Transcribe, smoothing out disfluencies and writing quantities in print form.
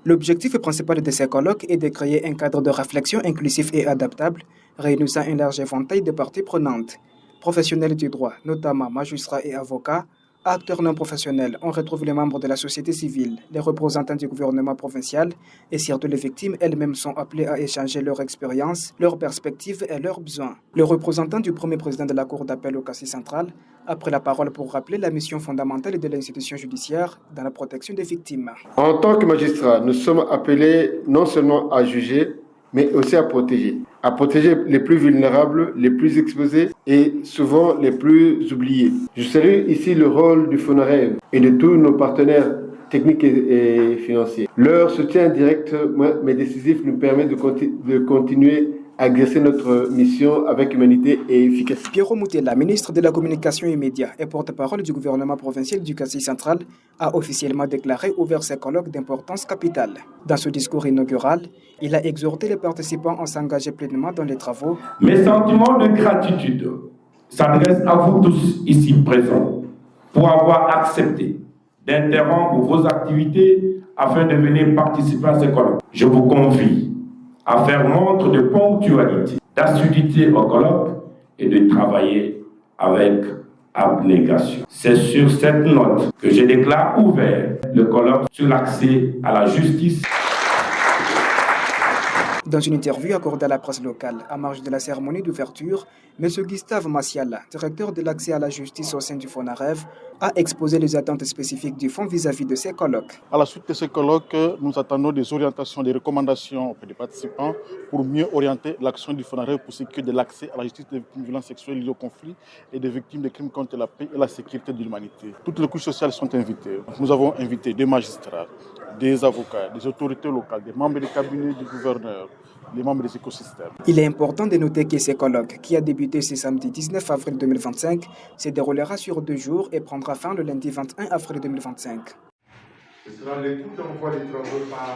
L'objectif principal de ces colloques est de créer un cadre de réflexion inclusif et adaptable, réunissant un large éventail de parties prenantes. Professionnels du droit, notamment magistrats et avocats, acteurs non professionnels, on retrouve les membres de la société civile, les représentants du gouvernement provincial et surtout les victimes elles-mêmes sont appelées à échanger leur expérience, leurs perspectives et leurs besoins. Le représentant du premier président de la Cour d'appel au Cassis central a pris la parole pour rappeler la mission fondamentale de l'institution judiciaire dans la protection des victimes. En tant que magistrats, nous sommes appelés non seulement à juger, mais aussi à protéger les plus vulnérables, les plus exposés et souvent les plus oubliés. Je salue ici le rôle du FONAREV et de tous nos partenaires techniques et financiers. Leur soutien direct mais décisif nous permet de continuer à exercer notre mission avec humanité et efficacité. Pierrot Moutela, ministre de la Communication et Médias et porte-parole du gouvernement provincial du Cassis central, a officiellement déclaré ouvert ces colloques d'importance capitale. Dans ce discours inaugural, il a exhorté les participants à s'engager pleinement dans les travaux. Mes sentiments de gratitude s'adressent à vous tous ici présents pour avoir accepté d'interrompre vos activités afin de venir participer à ces colloques. Je vous convie à faire montre de ponctualité, d'assiduité au colloque et de travailler avec abnégation. C'est sur cette note que je déclare ouvert le colloque sur l'accès à la justice. Dans une interview accordée à la presse locale, à marge de la cérémonie d'ouverture, M. Gustave Massiala, directeur de l'accès à la justice au sein du FONAREV, a exposé les attentes spécifiques du fonds vis-à-vis de ces colloques. À la suite de ces colloques, nous attendons des orientations, des recommandations auprès des participants pour mieux orienter l'action du FONAREV pour sécuriser de l'accès à la justice des victimes de violences sexuelles liées au conflit et des victimes de crimes contre la paix et la sécurité de l'humanité. Toutes les couches sociales sont invitées. Nous avons invité des magistrats, des avocats, des autorités locales, des membres du cabinet du gouverneur, les membres des écosystèmes. Il est important de noter que ces colloques, qui a débuté ce samedi 19 avril 2025, se déroulera sur 2 jours et prendra fin le lundi 21 avril 2025. Ce sera le coup d'envoi des travaux par